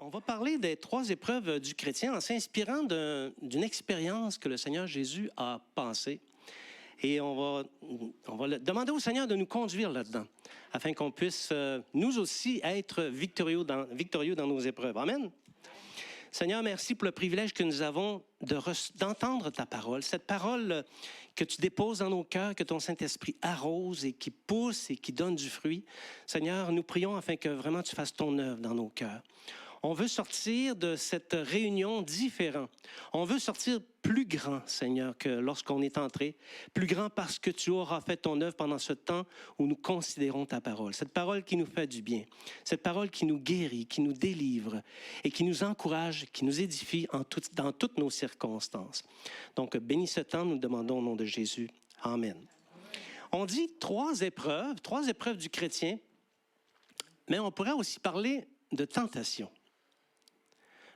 On va parler des 3 épreuves du chrétien en s'inspirant d'une expérience que le Seigneur Jésus a passée. Et on va demander au Seigneur de nous conduire là-dedans, afin qu'on puisse nous aussi être victorieux dans nos épreuves. Amen. Seigneur, merci pour le privilège que nous avons d'entendre ta parole, cette parole que tu déposes dans nos cœurs, que ton Saint-Esprit arrose et qui pousse et qui donne du fruit. Seigneur, nous prions afin que vraiment tu fasses ton œuvre dans nos cœurs. On veut sortir de cette réunion différent. On veut sortir plus grand, Seigneur, que lorsqu'on est entré. Plus grand parce que tu auras fait ton œuvre pendant ce temps où nous considérons ta parole. Cette parole qui nous fait du bien. Cette parole qui nous guérit, qui nous délivre et qui nous encourage, qui nous édifie dans toutes nos circonstances. Donc, bénis ce temps, nous demandons au nom de Jésus. Amen. On dit 3 épreuves du chrétien, mais on pourrait aussi parler de tentation.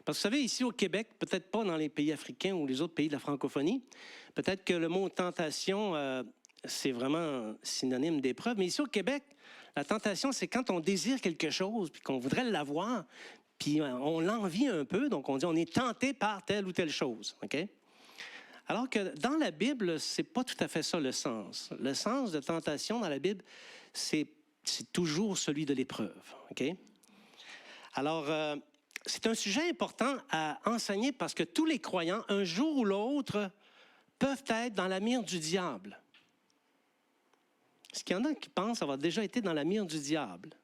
Parce que vous savez, ici au Québec, peut-être pas dans les pays africains ou les autres pays de la francophonie, peut-être que le mot tentation, c'est vraiment synonyme d'épreuve. Mais ici au Québec, la tentation, c'est quand on désire quelque chose, puis qu'on voudrait l'avoir, puis on l'envie un peu, donc on dit on est tenté par telle ou telle chose. Okay? Alors que dans la Bible, c'est pas tout à fait ça le sens. Le sens de tentation dans la Bible, c'est toujours celui de l'épreuve. Okay? Alors, c'est un sujet important à enseigner parce que tous les croyants, un jour ou l'autre, peuvent être dans la mire du diable. Est-ce qu'il y en a qui pensent avoir déjà été dans la mire du diable?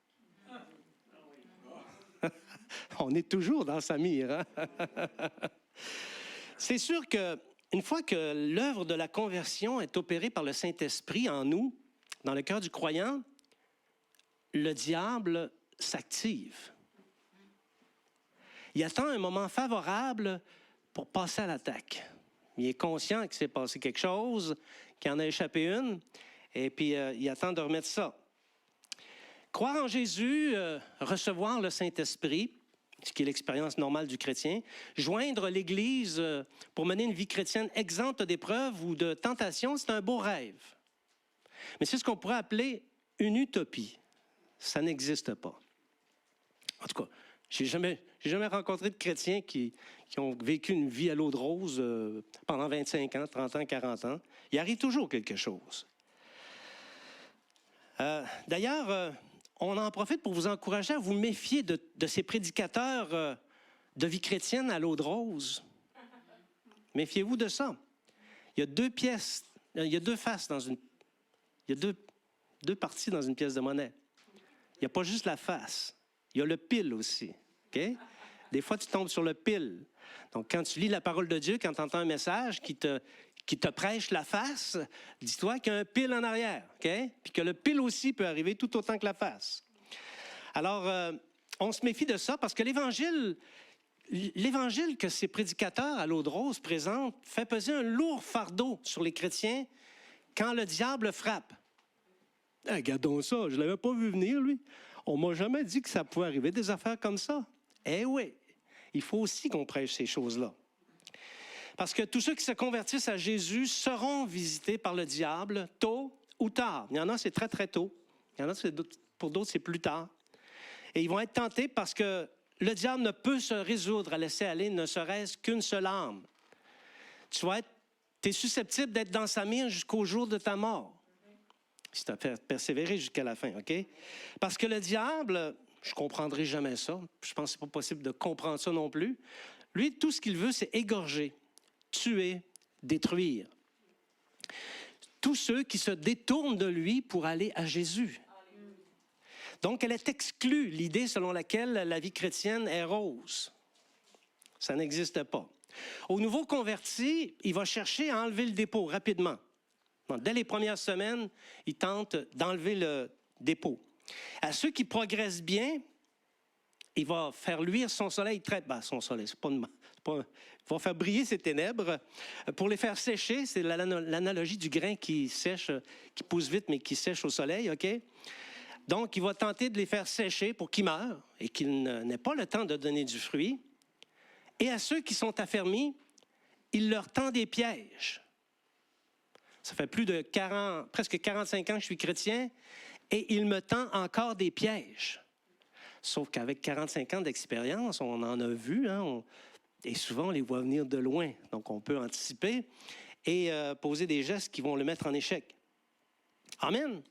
On est toujours dans sa mire. Hein? C'est sûr qu'une fois que l'œuvre de la conversion est opérée par le Saint-Esprit en nous, dans le cœur du croyant, le diable s'active. Il attend un moment favorable pour passer à l'attaque. Il est conscient qu'il s'est passé quelque chose, qu'il en a échappé une, et puis il attend de remettre ça. Croire en Jésus, recevoir le Saint-Esprit, ce qui est l'expérience normale du chrétien, joindre l'Église pour mener une vie chrétienne exempte d'épreuves ou de tentations, c'est un beau rêve. Mais c'est ce qu'on pourrait appeler une utopie. Ça n'existe pas. En tout cas, j'ai jamais rencontré de chrétiens qui ont vécu une vie à l'eau de rose pendant 25 ans, 30 ans, 40 ans. Il arrive toujours quelque chose. D'ailleurs, on en profite pour vous encourager à vous méfier de ces prédicateurs de vie chrétienne à l'eau de rose. Méfiez-vous de ça. Il y a 2 pièces, il y a 2 faces dans une... Il y a deux parties dans une pièce de monnaie. Il n'y a pas juste la face. Il y a le pile aussi. Okay? Des fois, tu tombes sur le pile. Donc, quand tu lis la parole de Dieu, quand tu entends un message qui te prêche la face, dis-toi qu'il y a un pile en arrière. Okay? Puis que le pile aussi peut arriver tout autant que la face. Alors, on se méfie de ça parce que l'Évangile que ces prédicateurs à l'eau de rose présentent fait peser un lourd fardeau sur les chrétiens quand le diable frappe. Hey, regardons ça, je ne l'avais pas vu venir, lui. On ne m'a jamais dit que ça pouvait arriver, des affaires comme ça. Eh oui, il faut aussi qu'on prêche ces choses-là. Parce que tous ceux qui se convertissent à Jésus seront visités par le diable tôt ou tard. Il y en a, c'est très, très tôt. Il y en a, pour d'autres, c'est plus tard. Et ils vont être tentés parce que le diable ne peut se résoudre à laisser aller ne serait-ce qu'une seule âme. Tu es susceptible d'être dans sa mire jusqu'au jour de ta mort. Si tu as fait persévérer jusqu'à la fin, OK? Parce que le diable, je ne comprendrai jamais ça. Je pense que ce n'est pas possible de comprendre ça non plus. Lui, tout ce qu'il veut, c'est égorger, tuer, détruire. Tous ceux qui se détournent de lui pour aller à Jésus. Donc, elle est exclue, l'idée selon laquelle la vie chrétienne est rose. Ça n'existe pas. Au nouveau converti, il va chercher à enlever le dépôt rapidement. Dès les premières semaines, il tente d'enlever le dépôt. À ceux qui progressent bien, il va faire luire son soleil son soleil, il va faire briller ses ténèbres pour les faire sécher. C'est l'analogie du grain qui sèche, qui pousse vite, mais qui sèche au soleil, OK? Donc, il va tenter de les faire sécher pour qu'ils meurent et qu'ils n'aient pas le temps de donner du fruit. Et à ceux qui sont affermis, il leur tend des pièges. Ça fait presque 45 ans que je suis chrétien et il me tend encore des pièges. Sauf qu'avec 45 ans d'expérience, on en a vu, hein, et souvent on les voit venir de loin. Donc on peut anticiper et poser des gestes qui vont le mettre en échec. Amen.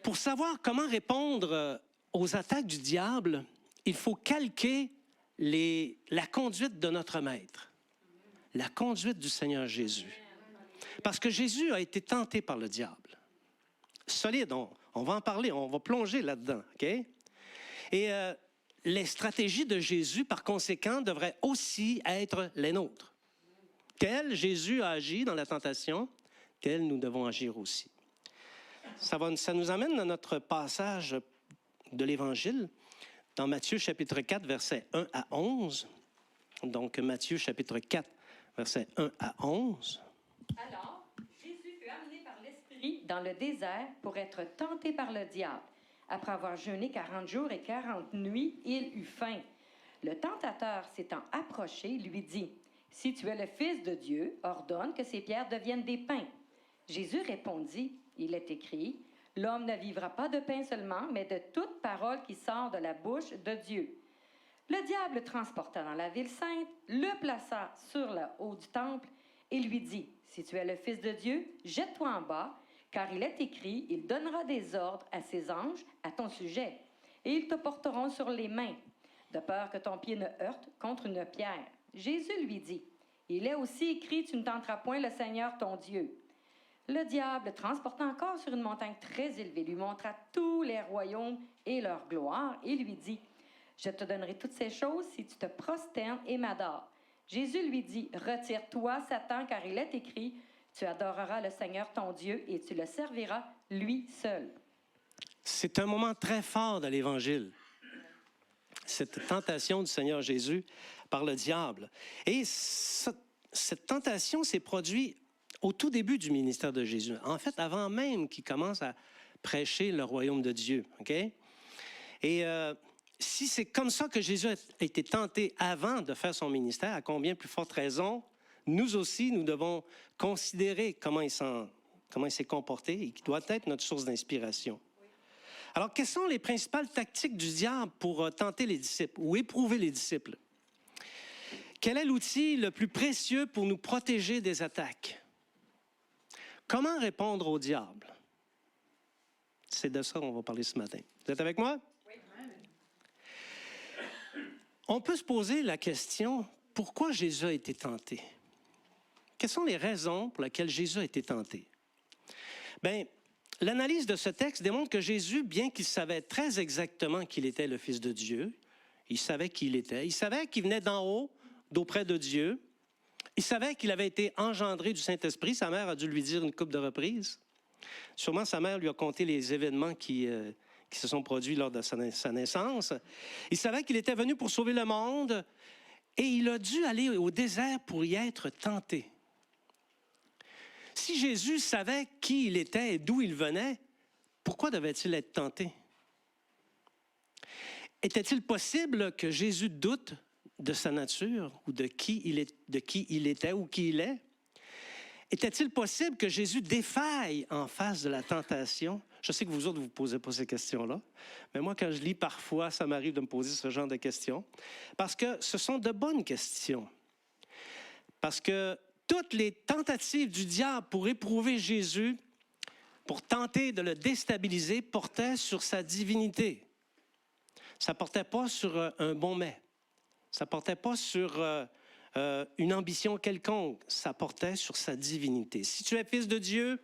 Pour savoir comment répondre aux attaques du diable, il faut calquer la conduite de notre Maître, la conduite du Seigneur Jésus. Parce que Jésus a été tenté par le diable. Solide, on va en parler, on va plonger là-dedans, OK? Et les stratégies de Jésus, par conséquent, devraient aussi être les nôtres. Tel Jésus a agi dans la tentation, tel nous devons agir aussi. Ça nous amène dans notre passage de l'Évangile, dans Matthieu chapitre 4, versets 1 à 11. Donc, Matthieu chapitre 4, versets 1 à 11. Alors, Jésus fut amené par l'Esprit dans le désert pour être tenté par le diable. Après avoir jeûné 40 jours et 40 nuits, il eut faim. Le tentateur, s'étant approché, lui dit, « Si tu es le Fils de Dieu, ordonne que ces pierres deviennent des pains. » Jésus répondit, « Il est écrit, « L'homme ne vivra pas de pain seulement, mais de toute parole qui sort de la bouche de Dieu. » Le diable le transporta dans la ville sainte, le plaça sur le haut du temple et lui dit, « Si tu es le Fils de Dieu, jette-toi en bas, car il est écrit, il donnera des ordres à ses anges à ton sujet, et ils te porteront sur les mains, de peur que ton pied ne heurte contre une pierre. » Jésus lui dit, « Il est aussi écrit, tu ne tenteras point le Seigneur ton Dieu. » Le diable, le transporta encore sur une montagne très élevée, lui montra tous les royaumes et leur gloire, et lui dit, « Je te donnerai toutes ces choses si tu te prosternes et m'adores. » Jésus lui dit, « Retire-toi, Satan, car il est écrit, tu adoreras le Seigneur ton Dieu et tu le serviras lui seul. » C'est un moment très fort dans l'Évangile, cette tentation du Seigneur Jésus par le diable. Et cette tentation s'est produite au tout début du ministère de Jésus. En fait, avant même qu'il commence à prêcher le royaume de Dieu. OK? Et si c'est comme ça que Jésus a été tenté avant de faire son ministère, à combien plus forte raison, nous aussi, nous devons considérer comment il s'est comporté et qui doit être notre source d'inspiration. Alors, quelles sont les principales tactiques du diable pour tenter les disciples ou éprouver les disciples? Quel est l'outil le plus précieux pour nous protéger des attaques? Comment répondre au diable? C'est de ça qu'on va parler ce matin. Vous êtes avec moi? Oui. On peut se poser la question, pourquoi Jésus a été tenté? Quelles sont les raisons pour lesquelles Jésus a été tenté? Bien, l'analyse de ce texte démontre que Jésus, bien qu'il savait très exactement qu'il était le Fils de Dieu, il savait qui il était, il savait qu'il venait d'en haut, d'auprès de Dieu, il savait qu'il avait été engendré du Saint-Esprit. Sa mère a dû lui dire une couple de reprises. Sûrement, sa mère lui a conté les événements qui se sont produits lors de sa naissance. Il savait qu'il était venu pour sauver le monde et il a dû aller au désert pour y être tenté. Si Jésus savait qui il était et d'où il venait, pourquoi devait-il être tenté? Était-il possible que Jésus doute de sa nature ou de qui il était ou qui il est? Était-il possible que Jésus défaille en face de la tentation? Je sais que vous autres, vous ne posez pas ces questions-là, mais moi, quand je lis, parfois, ça m'arrive de me poser ce genre de questions, parce que ce sont de bonnes questions. Parce que toutes les tentatives du diable pour éprouver Jésus, pour tenter de le déstabiliser, portaient sur sa divinité. Ça ne portait pas sur un bon mets. Ça ne portait pas sur une ambition quelconque. Ça portait sur sa divinité. Si tu es fils de Dieu,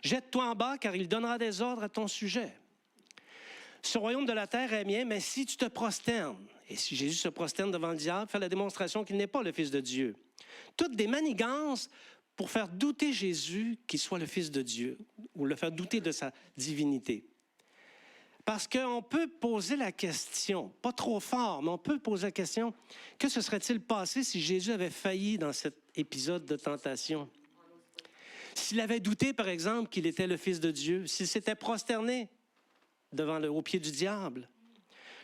jette-toi en bas, car il donnera des ordres à ton sujet. Ce royaume de la terre est mien, mais si tu te prosternes, et si Jésus se prosterne devant le diable, fait la démonstration qu'il n'est pas le Fils de Dieu. Toutes des manigances pour faire douter Jésus qu'il soit le Fils de Dieu, ou le faire douter de sa divinité. Parce qu'on peut poser la question, pas trop fort, mais on peut poser la question, que se serait-il passé si Jésus avait failli dans cet épisode de tentation? S'il avait douté, par exemple, qu'il était le Fils de Dieu, s'il s'était prosterné au pied du diable.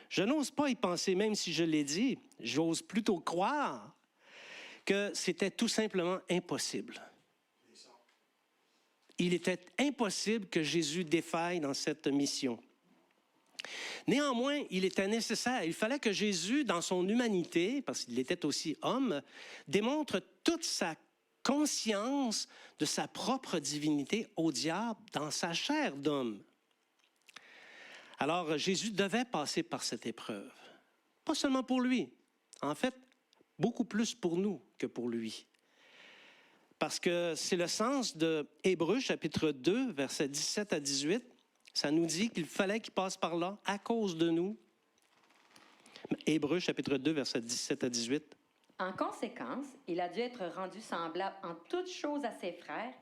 Je n'ose pas y penser, même si je l'ai dit, j'ose plutôt croire que c'était tout simplement impossible. Il était impossible que Jésus défaille dans cette mission. Néanmoins, il était nécessaire, il fallait que Jésus, dans son humanité, parce qu'il était aussi homme, démontre toute sa conscience de sa propre divinité au diable dans sa chair d'homme. Alors, Jésus devait passer par cette épreuve. Pas seulement pour lui, en fait, beaucoup plus pour nous que pour lui. Parce que c'est le sens de Hébreux, chapitre 2, versets 17 à 18. Ça nous dit qu'il fallait qu'il passe par là à cause de nous. Hébreux, chapitre 2, versets 17 à 18. En conséquence, il a dû être rendu semblable en toutes choses à ses frères,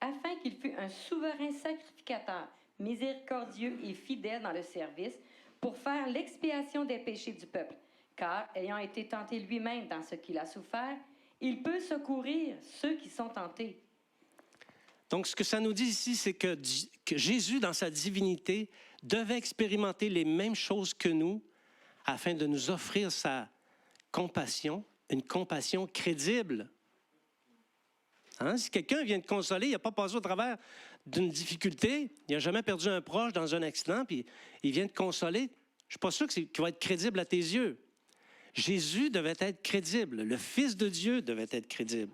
afin qu'il fût un souverain sacrificateur, miséricordieux et fidèle dans le service, pour faire l'expiation des péchés du peuple. Car, ayant été tenté lui-même dans ce qu'il a souffert, il peut secourir ceux qui sont tentés. Donc, ce que ça nous dit ici, c'est que Jésus, dans sa divinité, devait expérimenter les mêmes choses que nous afin de nous offrir sa compassion, une compassion crédible. Hein? Si quelqu'un vient te consoler, il n'a pas passé au travers d'une difficulté, il n'a jamais perdu un proche dans un accident, puis il vient te consoler, je ne suis pas sûr qu'il va être crédible à tes yeux. Jésus devait être crédible. Le Fils de Dieu devait être crédible.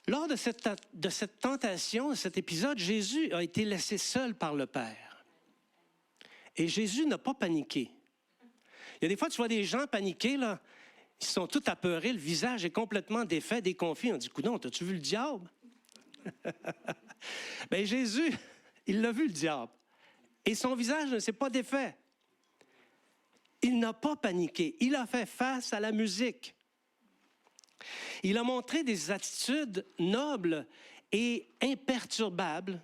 Lors de cette tentation, de cet épisode, Jésus a été laissé seul par le Père. Et Jésus n'a pas paniqué. Il y a des fois, tu vois des gens paniquer, là, ils sont tous apeurés, le visage est complètement défait, déconfit. On dit, coudonc, as-tu vu le diable? Bien, Jésus, il l'a vu, le diable. Et son visage ne s'est pas défait. Il n'a pas paniqué. Il a fait face à la musique. Il a montré des attitudes nobles et imperturbables,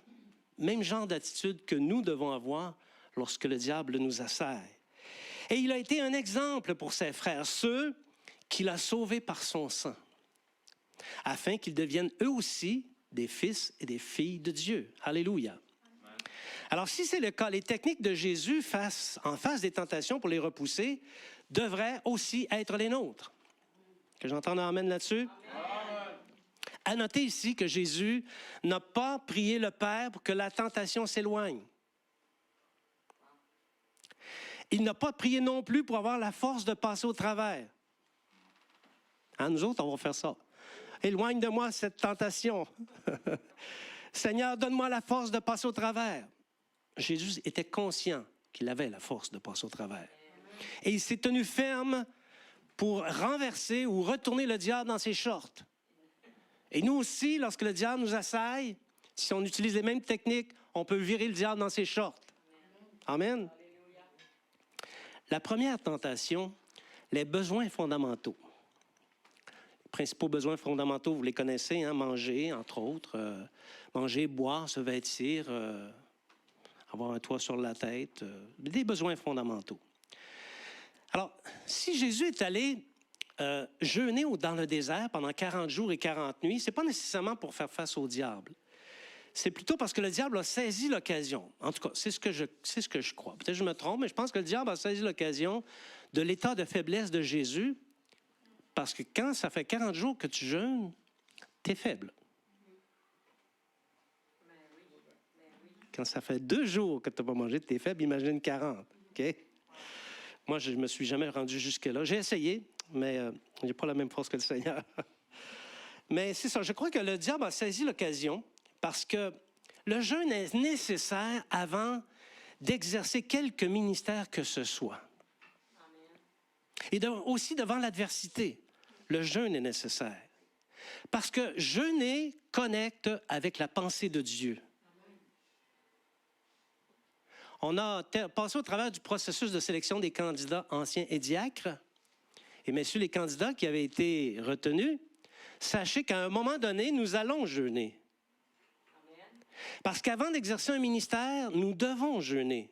même genre d'attitude que nous devons avoir lorsque le diable nous assaille. Et il a été un exemple pour ses frères, ceux qu'il a sauvés par son sang, afin qu'ils deviennent eux aussi des fils et des filles de Dieu. Alléluia. Alors, si c'est le cas, les techniques de Jésus en face des tentations pour les repousser devraient aussi être les nôtres. Que j'entende un amen là-dessus? Amen. À noter ici que Jésus n'a pas prié le Père pour que la tentation s'éloigne. Il n'a pas prié non plus pour avoir la force de passer au travers. Hein, nous autres, on va faire ça. Éloigne de moi cette tentation. Seigneur, donne-moi la force de passer au travers. Jésus était conscient qu'il avait la force de passer au travers. Et il s'est tenu ferme pour renverser ou retourner le diable dans ses shorts. Et nous aussi, lorsque le diable nous assaille, si on utilise les mêmes techniques, on peut virer le diable dans ses shorts. Amen. La première tentation, les besoins fondamentaux. Les principaux besoins fondamentaux, vous les connaissez, hein? Manger, entre autres. Manger, boire, se vêtir, avoir un toit sur la tête. Des besoins fondamentaux. Alors, si Jésus est allé jeûner dans le désert pendant 40 jours et 40 nuits, ce n'est pas nécessairement pour faire face au diable. C'est plutôt parce que le diable a saisi l'occasion. En tout cas, c'est ce que je crois. Peut-être que je me trompe, mais je pense que le diable a saisi l'occasion de l'état de faiblesse de Jésus, parce que quand ça fait 40 jours que tu jeûnes, tu es faible. Quand ça fait 2 jours que tu n'as pas mangé, tu es faible, imagine 40. OK? Moi, je ne me suis jamais rendu jusque-là. J'ai essayé, mais je n'ai pas la même force que le Seigneur. Mais c'est ça, je crois que le diable a saisi l'occasion parce que le jeûne est nécessaire avant d'exercer quelque ministère que ce soit. Et aussi devant l'adversité, le jeûne est nécessaire. Parce que jeûner connecte avec la pensée de Dieu. On a passé au travers du processus de sélection des candidats anciens et diacres. Et messieurs les candidats qui avaient été retenus, sachez qu'à un moment donné, nous allons jeûner. Parce qu'avant d'exercer un ministère, nous devons jeûner.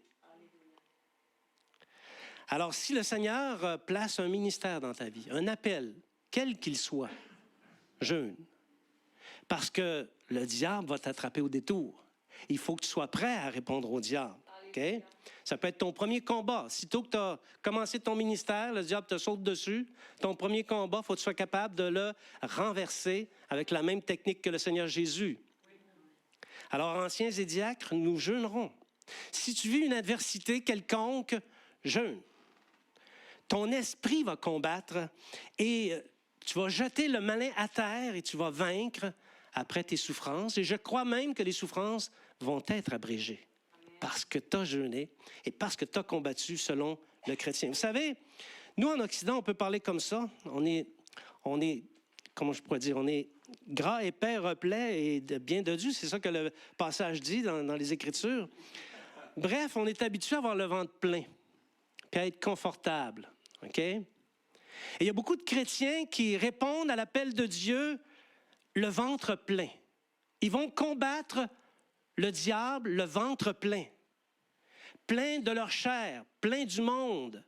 Alors, si le Seigneur place un ministère dans ta vie, un appel, quel qu'il soit, jeûne. Parce que le diable va t'attraper au détour. Il faut que tu sois prêt à répondre au diable. Okay? Ça peut être ton premier combat. Sitôt que tu as commencé ton ministère, le diable te saute dessus. Ton premier combat, il faut que tu sois capable de le renverser avec la même technique que le Seigneur Jésus. Alors, anciens et diacres, nous jeûnerons. Si tu vis une adversité quelconque, jeûne. Ton esprit va combattre et tu vas jeter le malin à terre et tu vas vaincre après tes souffrances. Et je crois même que les souffrances vont être abrégées parce que tu as jeûné et parce que tu as combattu selon le chrétien. Vous savez, nous en Occident, on peut parler comme ça. On est comment je pourrais dire, on est gras, épais, replet et bien dodu. C'est ça que le passage dit dans les Écritures. Bref, on est habitué à avoir le ventre plein puis à être confortable. OK? Et il y a beaucoup de chrétiens qui répondent à l'appel de Dieu le ventre plein. Ils vont combattre le diable le ventre plein. Plein de leur chair, plein du monde.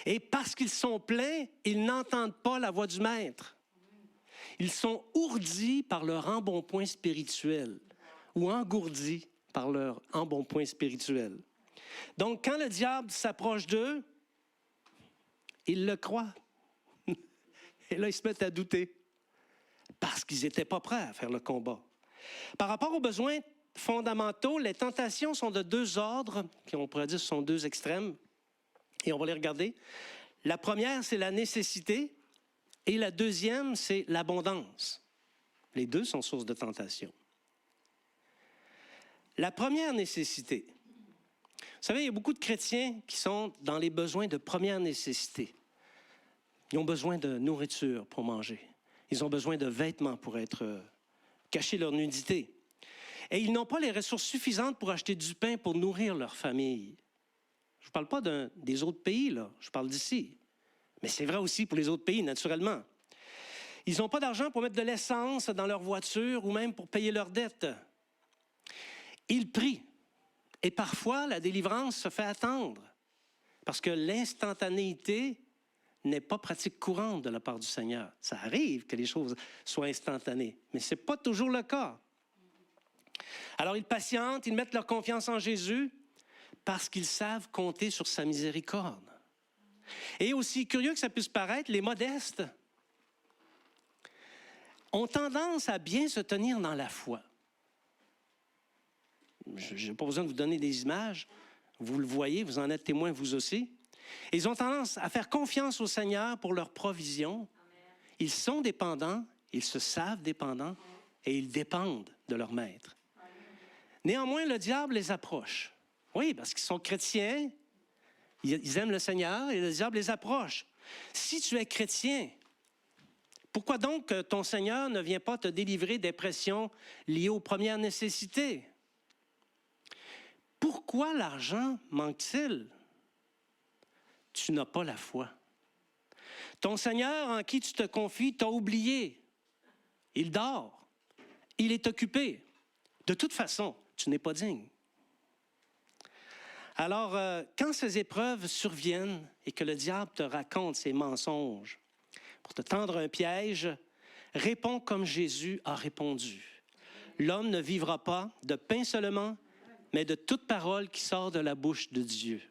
Et parce qu'ils sont pleins, ils n'entendent pas la voix du Maître. Ils sont ourdis par leur embonpoint spirituel ou engourdis par leur embonpoint spirituel. Donc, quand le diable s'approche d'eux, ils le croient. Et là, ils se mettent à douter parce qu'ils n'étaient pas prêts à faire le combat. Par rapport aux besoins fondamentaux, les tentations sont de deux ordres, on pourrait dire que ce sont deux extrêmes, et on va les regarder. La première, c'est la nécessité, et la deuxième, c'est l'abondance. Les deux sont sources de tentation. La première nécessité. Vous savez, il y a beaucoup de chrétiens qui sont dans les besoins de première nécessité. Ils ont besoin de nourriture pour manger. Ils ont besoin de vêtements pour cacher leur nudité. Et ils n'ont pas les ressources suffisantes pour acheter du pain pour nourrir leur famille. Je ne parle pas des autres pays, là. Je parle d'ici. Mais c'est vrai aussi pour les autres pays, naturellement. Ils n'ont pas d'argent pour mettre de l'essence dans leur voiture ou même pour payer leurs dettes. Ils prient. Et parfois, la délivrance se fait attendre. Parce que l'instantanéité n'est pas pratique courante de la part du Seigneur. Ça arrive que les choses soient instantanées, mais ce n'est pas toujours le cas. Alors, ils patientent, ils mettent leur confiance en Jésus parce qu'ils savent compter sur sa miséricorde. Et aussi curieux que ça puisse paraître, les modestes ont tendance à bien se tenir dans la foi. Je n'ai pas besoin de vous donner des images. Vous le voyez, vous en êtes témoin vous aussi. Ils ont tendance à faire confiance au Seigneur pour leur provision. Ils sont dépendants, ils se savent dépendants et ils dépendent de leur maître. Néanmoins, le diable les approche. Oui, parce qu'ils sont chrétiens, ils aiment le Seigneur et le diable les approche. Si tu es chrétien, pourquoi donc ton Seigneur ne vient pas te délivrer des pressions liées aux premières nécessités? Pourquoi l'argent manque-t-il? Tu n'as pas la foi. Ton Seigneur en qui tu te confies t'a oublié. Il dort. Il est occupé. De toute façon, tu n'es pas digne. Alors, quand ces épreuves surviennent et que le diable te raconte ses mensonges pour te tendre un piège, réponds comme Jésus a répondu. L'homme ne vivra pas de pain seulement, mais de toute parole qui sort de la bouche de Dieu.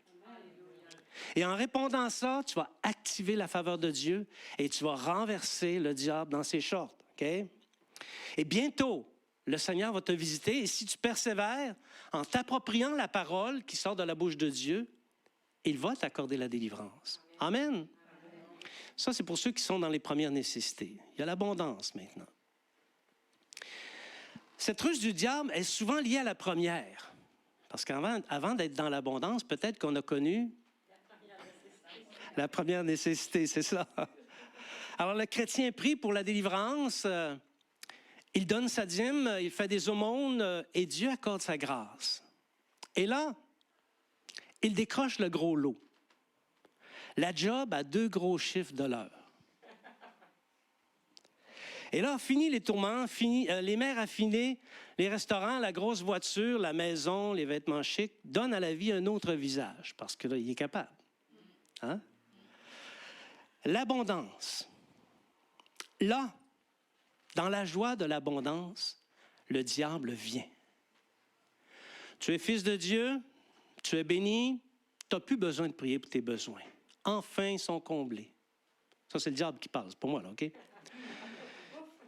Et en répondant ça, tu vas activer la faveur de Dieu et tu vas renverser le diable dans ses shorts. Okay? Et bientôt, le Seigneur va te visiter et si tu persévères en t'appropriant la parole qui sort de la bouche de Dieu, il va t'accorder la délivrance. Amen. Ça, c'est pour ceux qui sont dans les premières nécessités. Il y a l'abondance maintenant. Cette ruse du diable est souvent liée à la première. Parce qu'avant d'être dans l'abondance, peut-être qu'on a connu la première nécessité, c'est ça. Alors, le chrétien prie pour la délivrance, il donne sa dîme, il fait des aumônes et Dieu accorde sa grâce. Et là, il décroche le gros lot. La job à 2 gros chiffres de l'heure. Et là, fini les tourments, les mères affinées, les restaurants, la grosse voiture, la maison, les vêtements chics, donnent à la vie un autre visage, parce que là, il est capable. Hein? L'abondance. Là, dans la joie de l'abondance, le diable vient. Tu es fils de Dieu, tu es béni, tu n'as plus besoin de prier pour tes besoins. Enfin, ils sont comblés. Ça, c'est le diable qui parle, c'est pour moi, là, OK?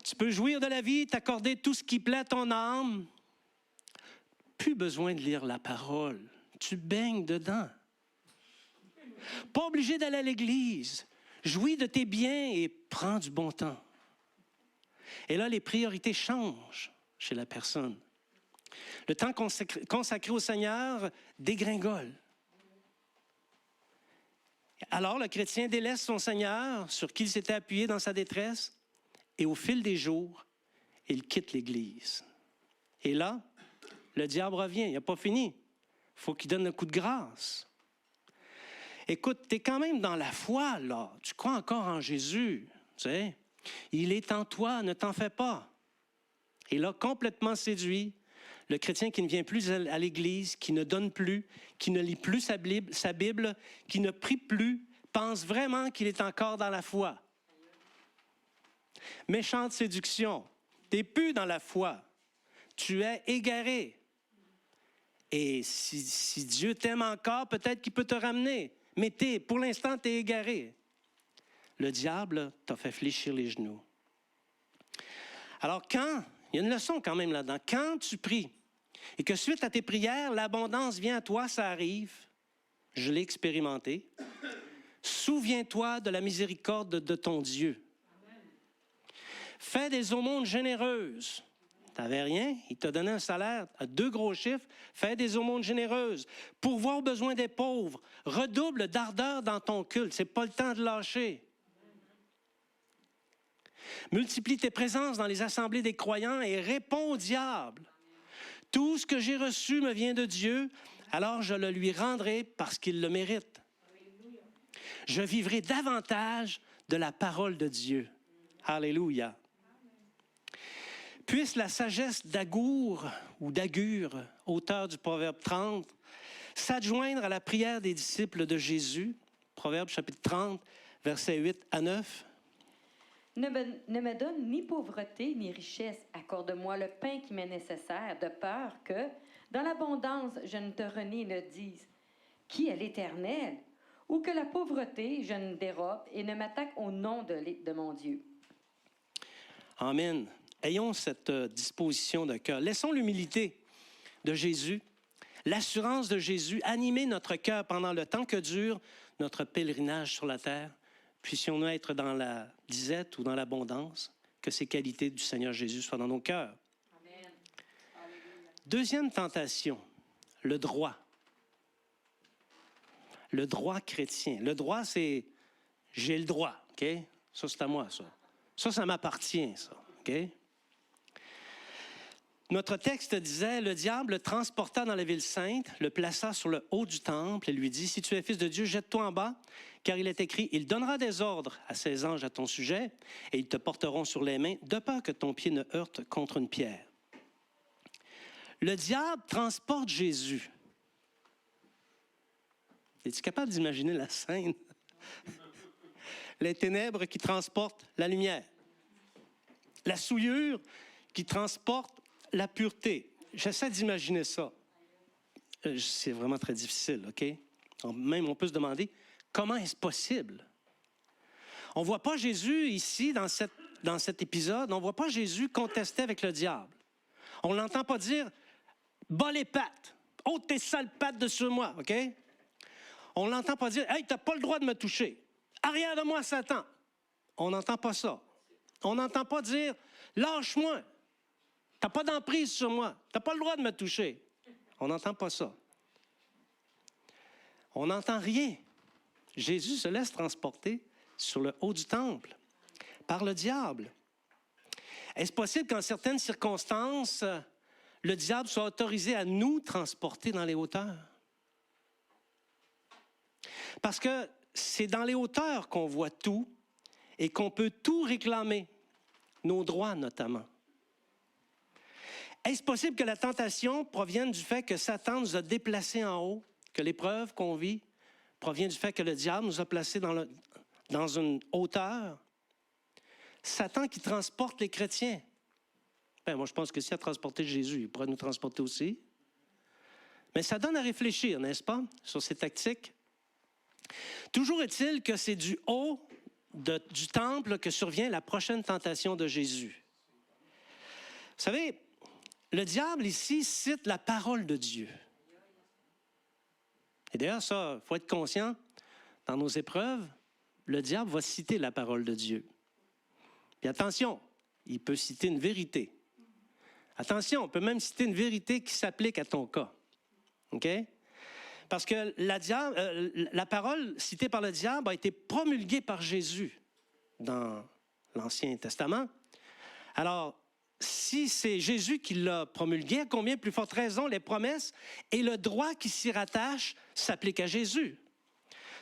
Tu peux jouir de la vie, t'accorder tout ce qui plaît à ton âme. plus besoin de lire la parole. Tu baignes dedans. Pas obligé d'aller à l'église. Jouis de tes biens et prends du bon temps. Et là, les priorités changent chez la personne. Le temps consacré au Seigneur dégringole. Alors, le chrétien délaisse son Seigneur, sur qui il s'était appuyé dans sa détresse, et au fil des jours, il quitte l'Église. Et là, le diable revient, il n'a pas fini. Il faut qu'il donne le coup de grâce. Écoute, tu es quand même dans la foi, là. Tu crois encore en Jésus, tu sais. Il est en toi, ne t'en fais pas. Et là, complètement séduit, le chrétien qui ne vient plus à l'Église, qui ne donne plus, qui ne lit plus sa Bible, qui ne prie plus, pense vraiment qu'il est encore dans la foi. Méchante séduction. Tu n'es plus dans la foi. Tu es égaré. Et si Dieu t'aime encore, peut-être qu'il peut te ramener. Mais pour l'instant, tu es égaré. Le diable t'a fait fléchir les genoux. Alors il y a une leçon quand même là-dedans, quand tu pries et que suite à tes prières, l'abondance vient à toi, ça arrive, je l'ai expérimenté, souviens-toi de la miséricorde de ton Dieu. Amen. Fais des aumônes généreuses. Tu n'avais rien, il t'a donné un salaire à 2 gros chiffres, fais des aumônes généreuses. Pourvoir aux besoins des pauvres, redouble d'ardeur dans ton culte, ce n'est pas le temps de lâcher. Multiplie tes présences dans les assemblées des croyants et réponds au diable. Tout ce que j'ai reçu me vient de Dieu, alors je le lui rendrai parce qu'il le mérite. Je vivrai davantage de la parole de Dieu. Alléluia. Puisse la sagesse d'Agour ou d'Agure, auteur du Proverbe 30, s'adjoindre à la prière des disciples de Jésus. Proverbe chapitre 30, versets 8 à 9. Ne me donne ni pauvreté ni richesse. Accorde-moi le pain qui m'est nécessaire, de peur que, dans l'abondance, je ne te renie ne dise qui est l'Éternel, ou que la pauvreté, je ne dérobe et ne m'attaque au nom de mon Dieu. Amen. Ayons cette disposition de cœur. Laissons l'humilité de Jésus, l'assurance de Jésus animer notre cœur pendant le temps que dure notre pèlerinage sur la terre. Puissions-nous être dans la disette ou dans l'abondance, que ces qualités du Seigneur Jésus soient dans nos cœurs. Amen. Deuxième tentation, le droit. Le droit chrétien. Le droit, c'est « j'ai le droit ». OK? Ça, c'est à moi, ça. Ça m'appartient, ça. OK? Notre texte disait, le diable le transporta dans la ville sainte, le plaça sur le haut du temple et lui dit, si tu es fils de Dieu, jette-toi en bas, car il est écrit, il donnera des ordres à ses anges à ton sujet et ils te porteront sur les mains, de peur que ton pied ne heurte contre une pierre. Le diable transporte Jésus. Es-tu capable d'imaginer la scène? Les ténèbres qui transportent la lumière. La souillure qui transporte la pureté. J'essaie d'imaginer ça. C'est vraiment très difficile, OK? Même on peut se demander, comment est-ce possible? On ne voit pas Jésus ici, dans cet épisode, on ne voit pas Jésus contester avec le diable. On ne l'entend pas dire, bas les pattes, ôte tes sales pattes de sur moi, OK? On ne l'entend pas dire, hey, tu n'as pas le droit de me toucher. Arrière de moi, Satan. On n'entend pas ça. On n'entend pas dire, lâche-moi. Tu n'as pas d'emprise sur moi. Tu n'as pas le droit de me toucher. On n'entend pas ça. On n'entend rien. Jésus se laisse transporter sur le haut du temple par le diable. Est-ce possible qu'en certaines circonstances, le diable soit autorisé à nous transporter dans les hauteurs? Parce que c'est dans les hauteurs qu'on voit tout et qu'on peut tout réclamer, nos droits notamment. Est-ce possible que la tentation provienne du fait que Satan nous a déplacés en haut, que l'épreuve qu'on vit provient du fait que le diable nous a placés dans une hauteur? Satan qui transporte les chrétiens. Ben, moi, je pense que s'il a transporté Jésus, il pourrait nous transporter aussi. Mais ça donne à réfléchir, n'est-ce pas, sur ces tactiques. Toujours est-il que c'est du haut du temple que survient la prochaine tentation de Jésus. Vous savez, le diable ici cite la parole de Dieu. Et d'ailleurs, ça, il faut être conscient, dans nos épreuves, le diable va citer la parole de Dieu. Puis attention, il peut citer une vérité. Attention, on peut même citer une vérité qui s'applique à ton cas. OK? Parce que la parole citée par le diable a été promulguée par Jésus dans l'Ancien Testament. Alors, si c'est Jésus qui l'a promulguée, à combien plus forte raison les promesses et le droit qui s'y rattache s'appliquent à Jésus?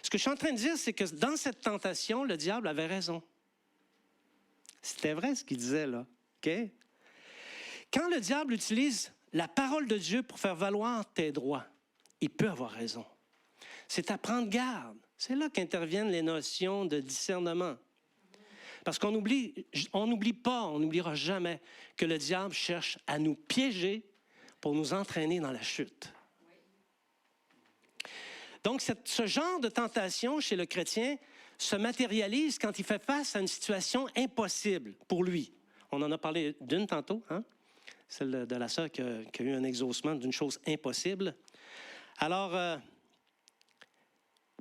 Ce que je suis en train de dire, c'est que dans cette tentation, le diable avait raison. C'était vrai ce qu'il disait là. OK? Quand le diable utilise la parole de Dieu pour faire valoir tes droits, il peut avoir raison. C'est à prendre garde. C'est là qu'interviennent les notions de discernement. Parce qu'on n'oublie pas, on n'oubliera jamais que le diable cherche à nous piéger pour nous entraîner dans la chute. Donc, ce genre de tentation chez le chrétien se matérialise quand il fait face à une situation impossible pour lui. On en a parlé d'une tantôt, hein? Celle de la sœur qui a eu un exaucement d'une chose impossible. Alors,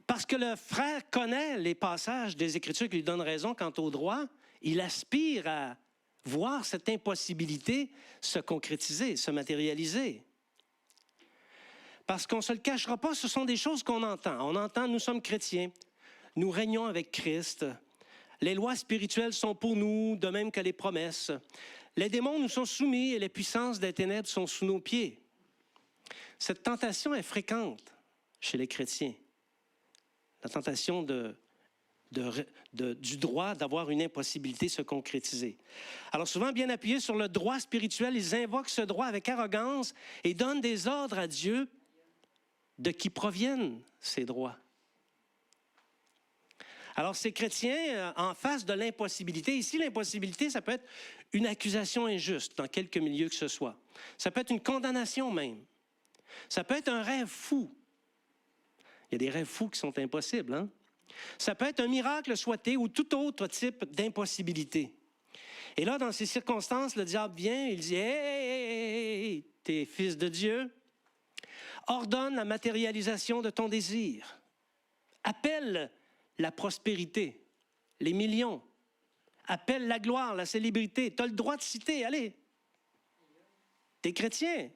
parce que le frère connaît les passages des Écritures qui lui donnent raison quant au droit, il aspire à voir cette impossibilité se concrétiser, se matérialiser. Parce qu'on ne se le cachera pas, ce sont des choses qu'on entend. On entend, nous sommes chrétiens, nous régnons avec Christ, les lois spirituelles sont pour nous, de même que les promesses. Les démons nous sont soumis et les puissances des ténèbres sont sous nos pieds. Cette tentation est fréquente chez les chrétiens. La tentation du droit d'avoir une impossibilité se concrétiser. Alors souvent, bien appuyés sur le droit spirituel, ils invoquent ce droit avec arrogance et donnent des ordres à Dieu de qui proviennent ces droits. Alors ces chrétiens, en face de l'impossibilité, ici l'impossibilité, ça peut être une accusation injuste dans quelque milieu que ce soit. Ça peut être une condamnation même. Ça peut être un rêve fou. Il y a des rêves fous qui sont impossibles, hein? Ça peut être un miracle souhaité ou tout autre type d'impossibilité. Et là, dans ces circonstances, le diable vient et il dit « Hey, t'es fils de Dieu, ordonne la matérialisation de ton désir. Appelle la prospérité, les millions. Appelle la gloire, la célébrité. Tu as le droit de citer, allez. T'es chrétien. »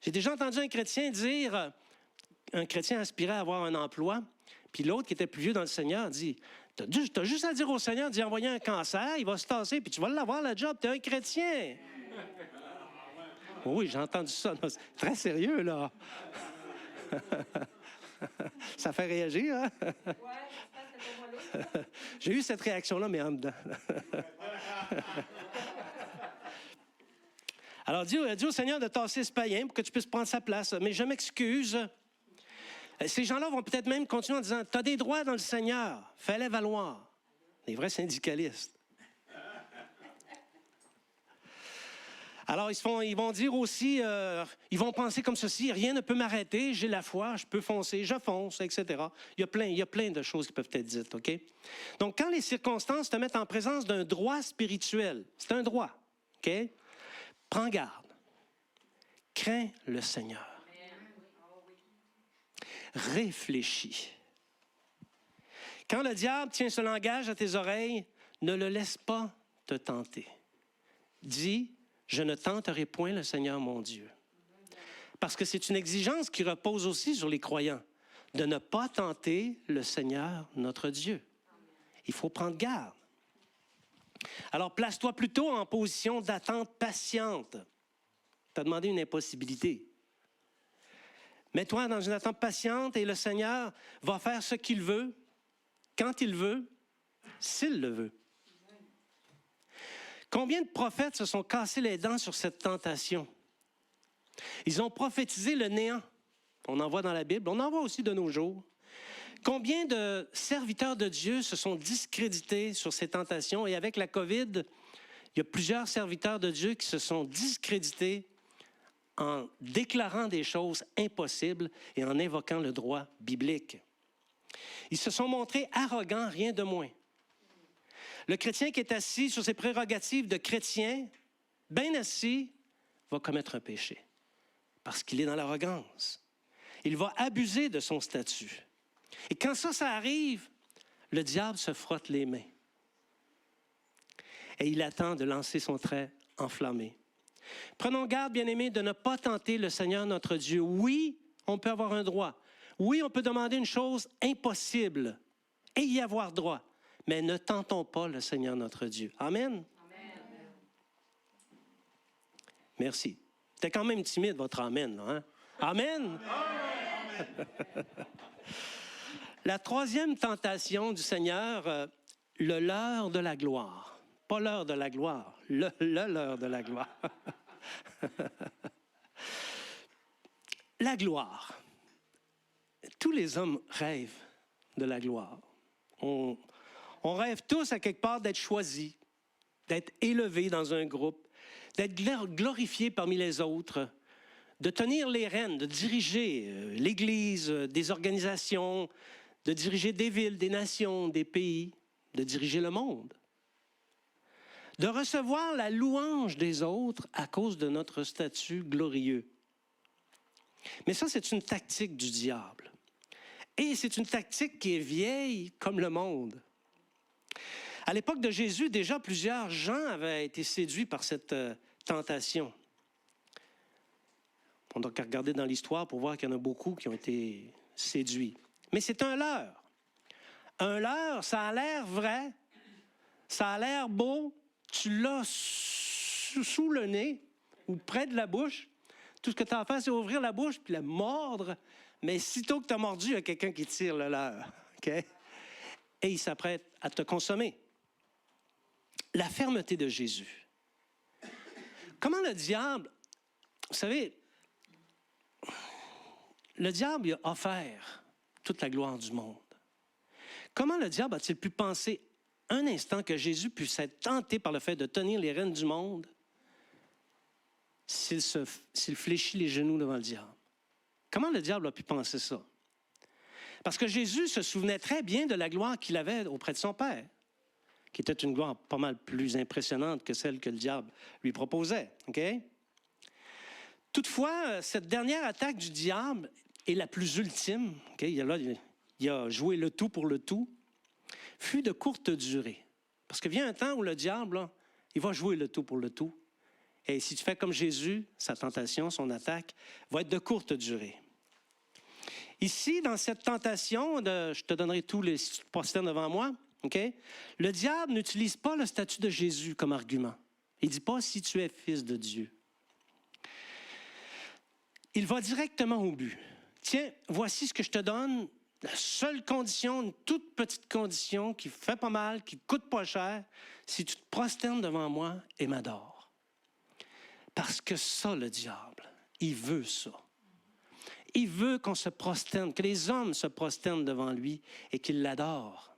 J'ai déjà entendu un chrétien dire, un chrétien aspirait à avoir un emploi, puis l'autre qui était plus vieux dans le Seigneur dit, t'as juste à dire au Seigneur d'y envoyer un cancer, il va se tasser, puis tu vas l'avoir, le job, t'es un chrétien. Oui, j'ai entendu ça. Non, c'est très sérieux, là. Ça fait réagir, hein? Oui, c'est pas moi. J'ai eu cette réaction-là, mais en dedans. Alors, dis au Seigneur de tasser ce païen pour que tu puisses prendre sa place. Mais je m'excuse. Ces gens-là vont peut-être même continuer en disant, tu as des droits dans le Seigneur, fais-les valoir. Les vrais syndicalistes. Alors, ils vont dire aussi, ils vont penser comme ceci, rien ne peut m'arrêter, j'ai la foi, je peux foncer, je fonce, etc. Il y a plein de choses qui peuvent être dites, OK? Donc, quand les circonstances te mettent en présence d'un droit spirituel, c'est un droit, OK? Prends garde. Crains le Seigneur. Réfléchis. Quand le diable tient ce langage à tes oreilles, ne le laisse pas te tenter. Dis, je ne tenterai point le Seigneur mon Dieu. Parce que c'est une exigence qui repose aussi sur les croyants, de ne pas tenter le Seigneur notre Dieu. Il faut prendre garde. Alors, place-toi plutôt en position d'attente patiente. Tu as demandé une impossibilité. Mets-toi dans une attente patiente et le Seigneur va faire ce qu'il veut, quand il veut, s'il le veut. Combien de prophètes se sont cassés les dents sur cette tentation? Ils ont prophétisé le néant. On en voit dans la Bible, on en voit aussi de nos jours. Combien de serviteurs de Dieu se sont discrédités sur ces tentations? Et avec la COVID, il y a plusieurs serviteurs de Dieu qui se sont discrédités en déclarant des choses impossibles et en invoquant le droit biblique. Ils se sont montrés arrogants, rien de moins. Le chrétien qui est assis sur ses prérogatives de chrétien, bien assis, va commettre un péché parce qu'il est dans l'arrogance. Il va abuser de son statut. Et quand ça arrive, le diable se frotte les mains. Et il attend de lancer son trait enflammé. Prenons garde, bien-aimés, de ne pas tenter le Seigneur notre Dieu. Oui, on peut avoir un droit. Oui, on peut demander une chose impossible et y avoir droit. Mais ne tentons pas le Seigneur notre Dieu. Amen? Amen. Merci. C'était quand même timide, votre amen, là, hein? Amen? Amen. La troisième tentation du Seigneur, le leurre de la gloire. Pas l'heure de la gloire, le leurre de la gloire. La gloire. Tous les hommes rêvent de la gloire. On rêve tous à quelque part d'être choisis, d'être élevés dans un groupe, d'être glorifiés parmi les autres, de tenir les rênes, de diriger l'Église, des organisations, de diriger des villes, des nations, des pays, de diriger le monde. De recevoir la louange des autres à cause de notre statut glorieux. Mais ça, c'est une tactique du diable. Et c'est une tactique qui est vieille comme le monde. À l'époque de Jésus, déjà plusieurs gens avaient été séduits par cette tentation. On doit regarder dans l'histoire pour voir qu'il y en a beaucoup qui ont été séduits. Mais c'est un leurre. Un leurre, ça a l'air vrai, ça a l'air beau, tu l'as sous le nez ou près de la bouche. Tout ce que tu as à faire, c'est ouvrir la bouche puis la mordre. Mais sitôt que tu as mordu, il y a quelqu'un qui tire le leurre. Okay? Et il s'apprête à te consommer. La fermeté de Jésus. Comment le diable, vous savez, le diable il a offert toute la gloire du monde. Comment le diable a-t-il pu penser un instant que Jésus puisse être tenté par le fait de tenir les rênes du monde s'il fléchit les genoux devant le diable? Comment le diable a pu penser ça? Parce que Jésus se souvenait très bien de la gloire qu'il avait auprès de son Père, qui était une gloire pas mal plus impressionnante que celle que le diable lui proposait. Okay? Toutefois, cette dernière attaque du diable est la plus ultime. Okay? Il a joué le tout pour le tout, fut de courte durée. Parce que vient un temps où le diable, là, il va jouer le tout pour le tout. Et si tu fais comme Jésus, sa tentation, son attaque, va être de courte durée. Ici, dans cette tentation, je te donnerai tous les posters devant moi, okay? Le diable n'utilise pas le statut de Jésus comme argument. Il ne dit pas « si tu es fils de Dieu ». Il va directement au but. Tiens, voici ce que je te donne. La seule condition, une toute petite condition qui fait pas mal, qui coûte pas cher, si tu te prosternes devant moi et m'adores. Parce que ça, le diable, il veut ça. Il veut qu'on se prosterne, que les hommes se prosternent devant lui et qu'ils l'adorent.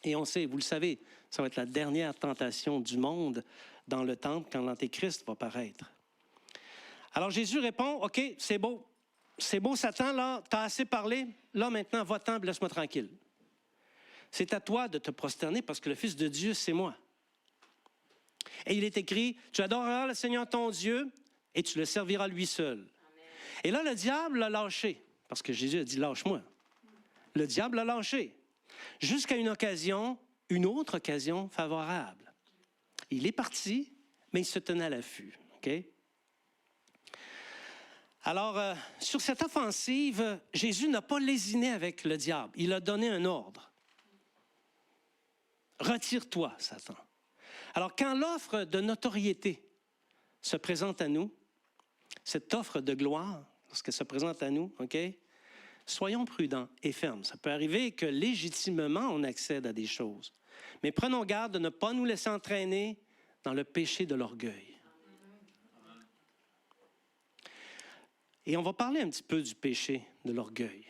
Et on sait, vous le savez, ça va être la dernière tentation du monde dans le temple quand l'Antéchrist va paraître. Alors Jésus répond, « OK, c'est beau, Satan, là, t'as assez parlé, là maintenant, va-t'en, laisse-moi tranquille. C'est à toi de te prosterner parce que le Fils de Dieu, c'est moi. » Et il est écrit, « Tu adoreras le Seigneur ton Dieu et tu le serviras lui seul. » Et là, le diable l'a lâché, parce que Jésus a dit, « Lâche-moi. » Le diable l'a lâché, jusqu'à une autre occasion favorable. Il est parti, mais il se tenait à l'affût. Okay? Alors, sur cette offensive, Jésus n'a pas lésiné avec le diable. Il a donné un ordre. « Retire-toi, Satan. » Alors, quand l'offre de notoriété se présente à nous, cette offre de gloire, lorsqu'elle se présente à nous, OK? Soyons prudents et fermes. Ça peut arriver que légitimement, on accède à des choses. Mais prenons garde de ne pas nous laisser entraîner dans le péché de l'orgueil. Et on va parler un petit peu du péché de l'orgueil,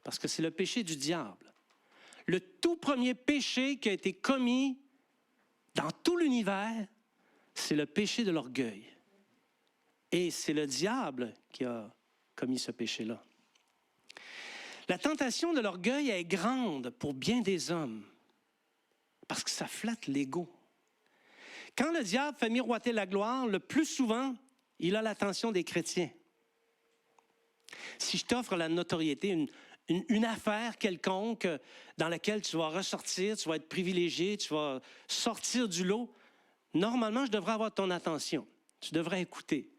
parce que c'est le péché du diable. Le tout premier péché qui a été commis dans tout l'univers, c'est le péché de l'orgueil. Et c'est le diable qui a commis ce péché-là. La tentation de l'orgueil est grande pour bien des hommes, parce que ça flatte l'ego. Quand le diable fait miroiter la gloire, le plus souvent, il a l'attention des chrétiens. Si je t'offre la notoriété, une affaire quelconque dans laquelle tu vas ressortir, tu vas être privilégié, tu vas sortir du lot, normalement, je devrais avoir ton attention. Tu devrais écouter.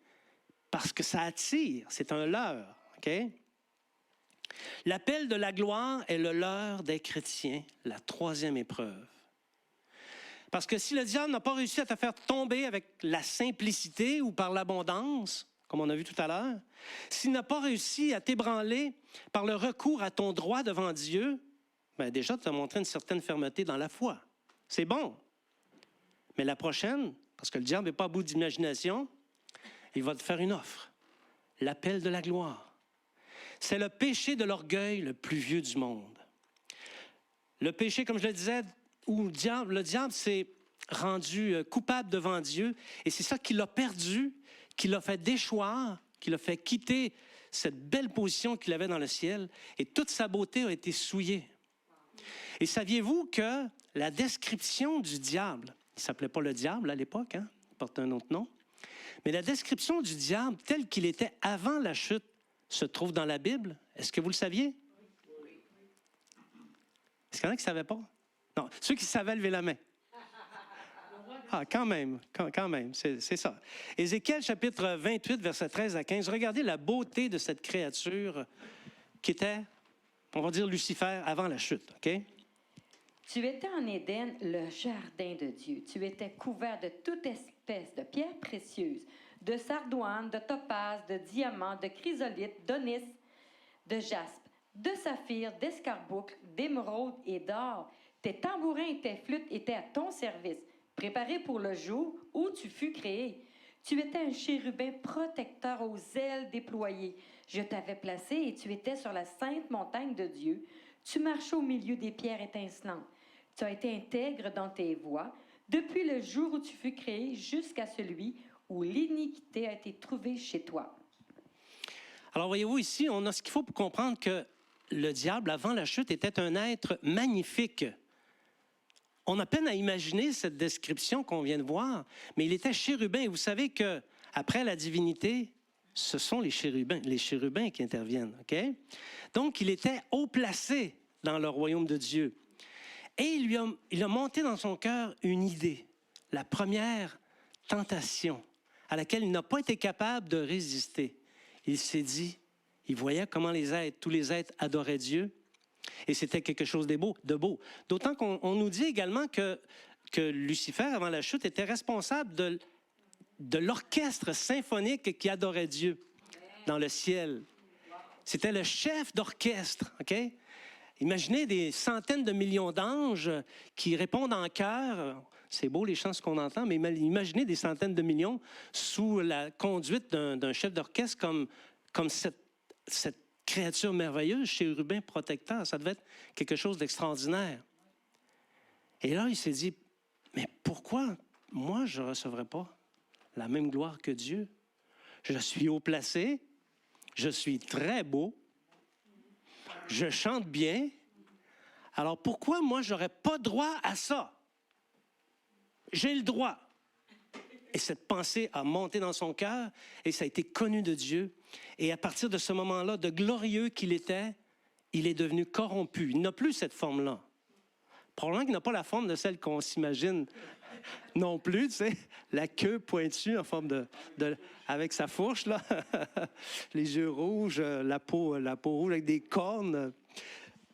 Parce que ça attire, c'est un leurre. OK? L'appel de la gloire est le leurre des chrétiens, la troisième épreuve. Parce que si le diable n'a pas réussi à te faire tomber avec la simplicité ou par l'abondance, comme on a vu tout à l'heure, s'il n'a pas réussi à t'ébranler par le recours à ton droit devant Dieu, bien déjà, tu as montré une certaine fermeté dans la foi. C'est bon. Mais la prochaine, parce que le diable n'est pas à bout d'imagination, il va te faire une offre. L'appel de la gloire. C'est le péché de l'orgueil le plus vieux du monde. Le péché, comme je le disais, où le diable s'est rendu coupable devant Dieu, et c'est ça qui l'a perdu, qui l'a fait déchoir, qui l'a fait quitter cette belle position qu'il avait dans le ciel, et toute sa beauté a été souillée. Et saviez-vous que la description du diable, il ne s'appelait pas le diable à l'époque, hein? Il porte un autre nom, mais la description du diable tel qu'il était avant la chute se trouve dans la Bible. Est-ce que vous le saviez? Est-ce qu'il y en a qui ne savaient pas? Non, ceux qui savaient, lever la main. Ah, quand même, c'est ça. Ézéchiel, chapitre 28, versets 13 à 15. Regardez la beauté de cette créature qui était, on va dire, Lucifer avant la chute, OK? Tu étais en Éden, le jardin de Dieu. Tu étais couvert de toute espèce de pierres précieuses, de sardoine, de topaze, de diamants, de chrysolite, d'onyx, de jaspe, de saphir, d'escarboucle, d'émeraude et d'or. Tes tambourins et tes flûtes étaient à ton service, préparés pour le jour où tu fus créé. Tu étais un chérubin protecteur aux ailes déployées. Je t'avais placé et tu étais sur la sainte montagne de Dieu. Tu marchais au milieu des pierres étincelantes. Tu as été intègre dans tes voies, depuis le jour où tu fus créé jusqu'à celui où l'iniquité a été trouvée chez toi. Alors, voyez-vous, ici, on a ce qu'il faut pour comprendre que le diable, avant la chute, était un être magnifique. On a peine à imaginer cette description qu'on vient de voir, mais il était chérubin. Et vous savez qu'après la divinité, ce sont les chérubins qui interviennent. OK? Donc, il était haut placé dans le royaume de Dieu. Et il a monté dans son cœur une idée, la première tentation, à laquelle il n'a pas été capable de résister. Il s'est dit, il voyait comment tous les êtres adoraient Dieu, et c'était quelque chose de beau. D'autant qu'on nous dit également que Lucifer, avant la chute, était responsable de l'orchestre symphonique qui adorait Dieu dans le ciel. C'était le chef d'orchestre, OK? Imaginez des centaines de millions d'anges qui répondent en chœur. C'est beau les chants qu'on entend, mais imaginez des centaines de millions sous la conduite d'un chef d'orchestre comme cette créature merveilleuse, chérubin protecteur. Ça devait être quelque chose d'extraordinaire. Et là, il s'est dit, mais pourquoi moi je ne recevrais pas la même gloire que Dieu? Je suis haut placé, je suis très beau, je chante bien. Alors pourquoi moi je n'aurais pas droit à ça? J'ai le droit. Et cette pensée a monté dans son cœur et ça a été connu de Dieu. Et à partir de ce moment-là, de glorieux qu'il était, il est devenu corrompu. Il n'a plus cette forme-là. Probablement qu'il n'a pas la forme de celle qu'on s'imagine non plus, tu sais, la queue pointue en forme avec sa fourche, là, les yeux rouges, la peau rouge avec des cornes.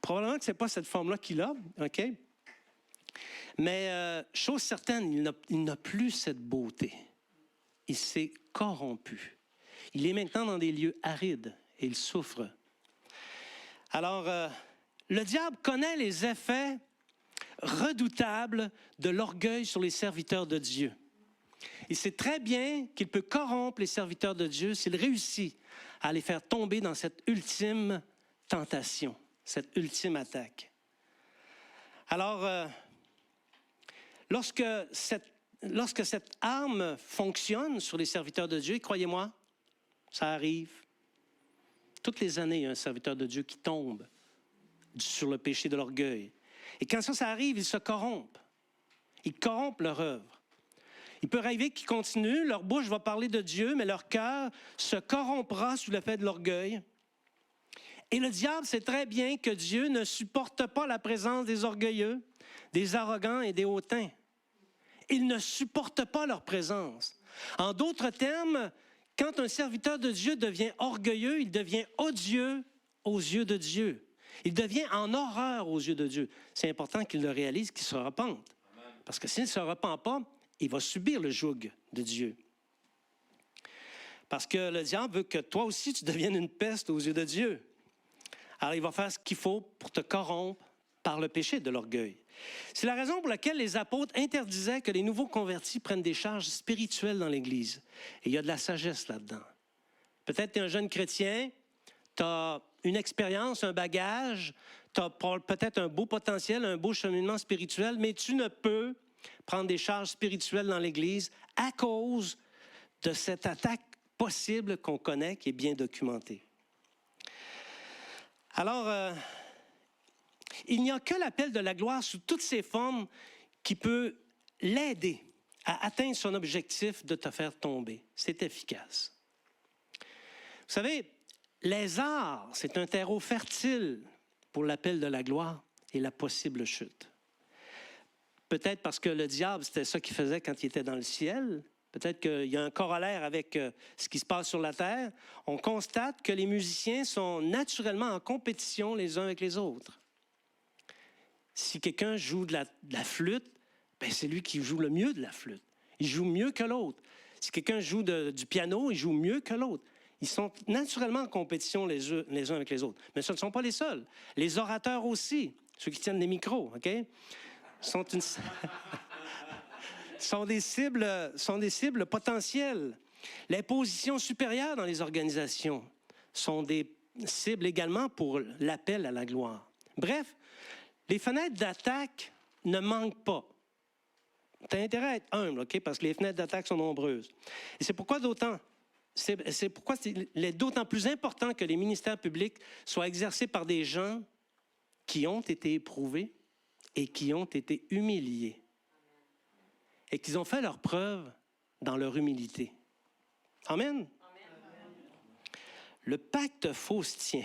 Probablement que ce n'est pas cette forme-là qu'il a, OK? Mais chose certaine, il n'a plus cette beauté. Il s'est corrompu. Il est maintenant dans des lieux arides et il souffre. Alors, le diable connaît les effets redoutables de l'orgueil sur les serviteurs de Dieu. Il sait très bien qu'il peut corrompre les serviteurs de Dieu s'il réussit à les faire tomber dans cette ultime tentation, cette ultime attaque. Alors, lorsque cette arme fonctionne sur les serviteurs de Dieu, croyez-moi, ça arrive. Toutes les années, il y a un serviteur de Dieu qui tombe sur le péché de l'orgueil. Et quand ça arrive, ils se corrompent. Ils corrompent leur œuvre. Il peut arriver qu'ils continuent, leur bouche va parler de Dieu, mais leur cœur se corrompra sous l'effet de l'orgueil. Et le diable sait très bien que Dieu ne supporte pas la présence des orgueilleux, des arrogants et des hautains. Il ne supporte pas leur présence. En d'autres termes, quand un serviteur de Dieu devient orgueilleux, il devient odieux aux yeux de Dieu. Il devient en horreur aux yeux de Dieu. C'est important qu'il le réalise, qu'il se repente. Parce que s'il ne se repent pas, il va subir le joug de Dieu. Parce que le diable veut que toi aussi, tu deviennes une peste aux yeux de Dieu. Alors, il va faire ce qu'il faut pour te corrompre par le péché de l'orgueil. C'est la raison pour laquelle les apôtres interdisaient que les nouveaux convertis prennent des charges spirituelles dans l'Église. Et il y a de la sagesse là-dedans. Peut-être que tu es un jeune chrétien, tu as une expérience, un bagage, tu as peut-être un beau potentiel, un beau cheminement spirituel, mais tu ne peux prendre des charges spirituelles dans l'Église à cause de cette attaque possible qu'on connaît, qui est bien documentée. Alors, il n'y a que l'appel de la gloire sous toutes ses formes qui peut l'aider à atteindre son objectif de te faire tomber. C'est efficace. Vous savez, les arts, c'est un terreau fertile pour l'appel de la gloire et la possible chute. Peut-être parce que le diable, c'était ça qu'il faisait quand il était dans le ciel. Peut-être qu'il y a un corollaire avec ce qui se passe sur la terre. On constate que les musiciens sont naturellement en compétition les uns avec les autres. Si quelqu'un joue de la flûte, ben c'est lui qui joue le mieux de la flûte. Il joue mieux que l'autre. Si quelqu'un joue du piano, il joue mieux que l'autre. Ils sont naturellement en compétition les uns avec les autres. Mais ce ne sont pas les seuls. Les orateurs aussi, ceux qui tiennent des micros, OK? sont des cibles potentielles. Les positions supérieures dans les organisations sont des cibles également pour l'appel à la gloire. Bref, les fenêtres d'attaque ne manquent pas. Tu as intérêt à être humble, OK? Parce que les fenêtres d'attaque sont nombreuses. Et c'est pourquoi il est d'autant plus important que les ministères publics soient exercés par des gens qui ont été éprouvés et qui ont été humiliés. Et qu'ils ont fait leur preuve dans leur humilité. Amen? Amen. Le pacte faustien.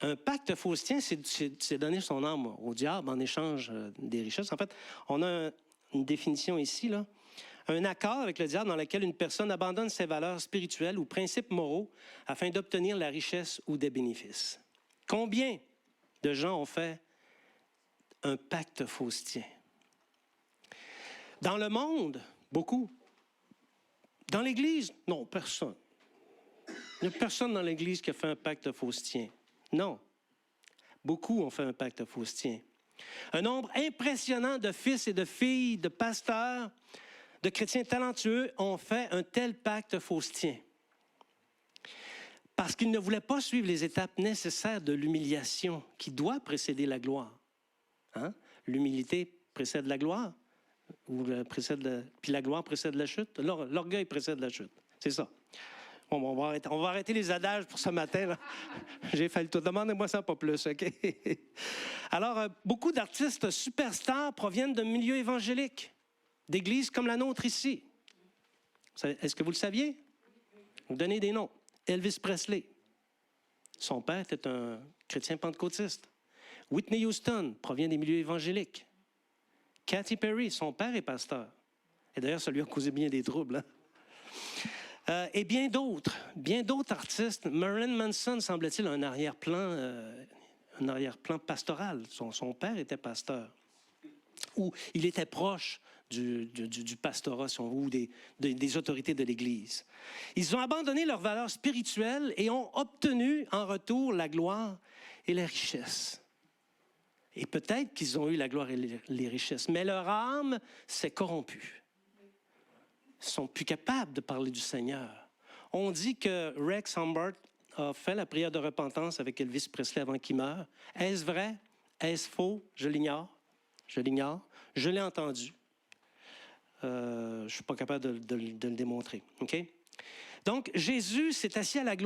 Un pacte faustien, c'est donner son âme au diable en échange des richesses. En fait, on a une définition ici, là. Un accord avec le diable dans lequel une personne abandonne ses valeurs spirituelles ou principes moraux afin d'obtenir la richesse ou des bénéfices. Combien de gens ont fait un pacte faustien? Dans le monde, beaucoup. Dans l'Église, non, personne. Il n'y a personne dans l'Église qui a fait un pacte faustien. Non. Beaucoup ont fait un pacte faustien. Un nombre impressionnant de fils et de filles, de pasteurs, de chrétiens talentueux ont fait un tel pacte faustien. Parce qu'ils ne voulaient pas suivre les étapes nécessaires de l'humiliation qui doit précéder la gloire. Hein? L'humilité précède la gloire. Puis la gloire précède la chute. L'orgueil précède la chute. C'est ça. Bon, on va arrêter les adages pour ce matin, là. J'ai fait le tour. Demandez-moi ça, pas plus, OK? Alors, beaucoup d'artistes superstars proviennent de milieux évangéliques, d'églises comme la nôtre ici. Est-ce que vous le saviez? Vous donnez des noms. Elvis Presley. Son père était un chrétien pentecôtiste. Whitney Houston provient des milieux évangéliques. Katy Perry, son père est pasteur. Et d'ailleurs, ça lui a causé bien des troubles. Hein? Et bien d'autres artistes. Marilyn Manson, semble-t-il, a un arrière-plan pastoral. Son père était pasteur. Ou il était proche du pastorat, si on veut, ou des autorités de l'Église. Ils ont abandonné leurs valeurs spirituelles et ont obtenu en retour la gloire et la richesse. Et peut-être qu'ils ont eu la gloire et les richesses, mais leur âme s'est corrompue. Ils ne sont plus capables de parler du Seigneur. On dit que Rex Humbert a fait la prière de repentance avec Elvis Presley avant qu'il meure. Est-ce vrai? Est-ce faux? Je l'ignore. Je l'ai entendu. Je ne suis pas capable de le démontrer. Okay? Donc, Jésus s'est assis dans la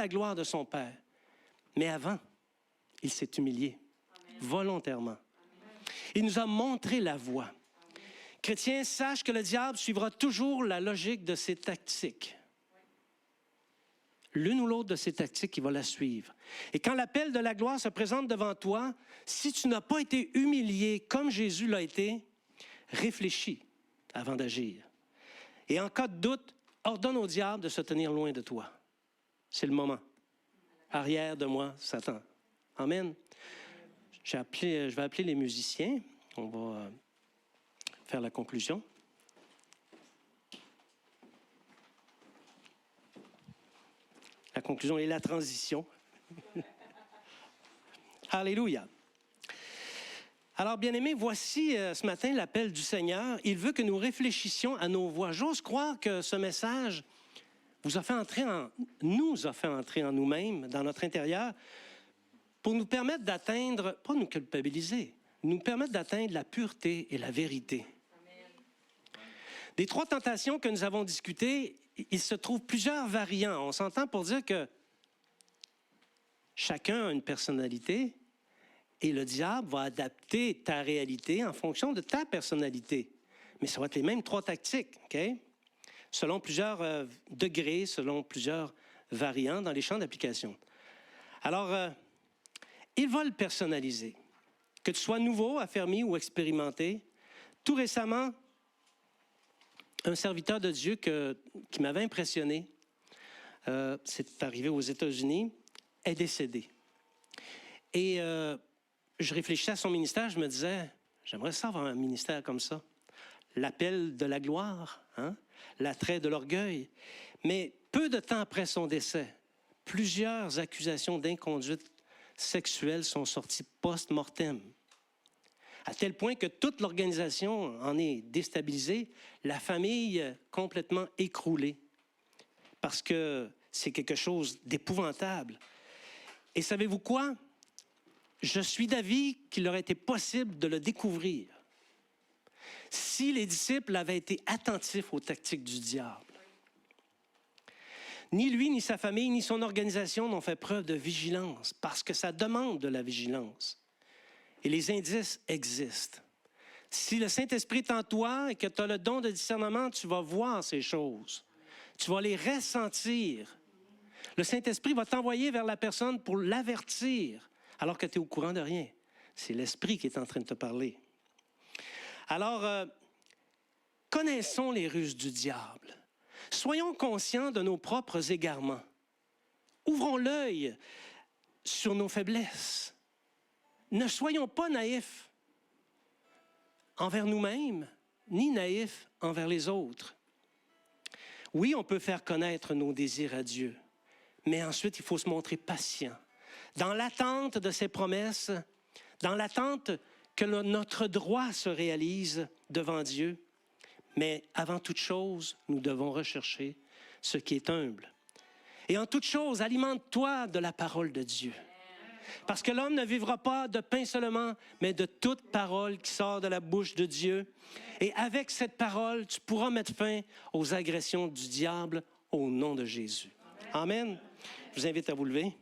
gloire de son Père. Mais avant, il s'est humilié, volontairement. Il nous a montré la voie. Chrétiens, sache que le diable suivra toujours la logique de ses tactiques. L'une ou l'autre de ses tactiques, il va la suivre. Et quand l'appel de la gloire se présente devant toi, si tu n'as pas été humilié comme Jésus l'a été, réfléchis avant d'agir. Et en cas de doute, ordonne au diable de se tenir loin de toi. C'est le moment. Arrière de moi, Satan. Amen. Je vais appeler les musiciens. On va faire la conclusion. La conclusion et la transition. Alléluia. Alors, bien-aimés, voici ce matin l'appel du Seigneur. Il veut que nous réfléchissions à nos voies. J'ose croire que ce message nous a fait entrer en nous-mêmes, dans notre intérieur, pour nous permettre d'atteindre, pas nous culpabiliser, nous permettre d'atteindre la pureté et la vérité. Amen. Des 3 tentations que nous avons discutées, il se trouve plusieurs variants. On s'entend pour dire que chacun a une personnalité et le diable va adapter ta réalité en fonction de ta personnalité. Mais ça va être les mêmes 3 tactiques, OK? Selon plusieurs degrés, selon plusieurs variants dans les champs d'application. Alors, il va le personnaliser. Que tu sois nouveau, affermi ou expérimenté. Tout récemment, un serviteur de Dieu qui m'avait impressionné, c'est arrivé aux États-Unis, est décédé. Et je réfléchissais à son ministère, je me disais, j'aimerais ça avoir un ministère comme ça. L'appel de la gloire, hein? L'attrait de l'orgueil. Mais peu de temps après son décès, plusieurs accusations d'inconduite sexuelle sont sorties post-mortem. À tel point que toute l'organisation en est déstabilisée, la famille complètement écroulée. Parce que c'est quelque chose d'épouvantable. Et savez-vous quoi? Je suis d'avis qu'il aurait été possible de le découvrir si les disciples avaient été attentifs aux tactiques du diable. Ni lui, ni sa famille, ni son organisation n'ont fait preuve de vigilance, parce que ça demande de la vigilance. Et les indices existent. Si le Saint-Esprit est en toi et que tu as le don de discernement, tu vas voir ces choses. Tu vas les ressentir. Le Saint-Esprit va t'envoyer vers la personne pour l'avertir, alors que tu es au courant de rien. C'est l'Esprit qui est en train de te parler. Alors, connaissons les ruses du diable. Soyons conscients de nos propres égarements. Ouvrons l'œil sur nos faiblesses. Ne soyons pas naïfs envers nous-mêmes, ni naïfs envers les autres. Oui, on peut faire connaître nos désirs à Dieu, mais ensuite, il faut se montrer patient. Dans l'attente de ses promesses, dans l'attente que notre droit se réalise devant Dieu. Mais avant toute chose, nous devons rechercher ce qui est humble. Et en toute chose, alimente-toi de la parole de Dieu. Parce que l'homme ne vivra pas de pain seulement, mais de toute parole qui sort de la bouche de Dieu. Et avec cette parole, tu pourras mettre fin aux agressions du diable au nom de Jésus. Amen. Je vous invite à vous lever.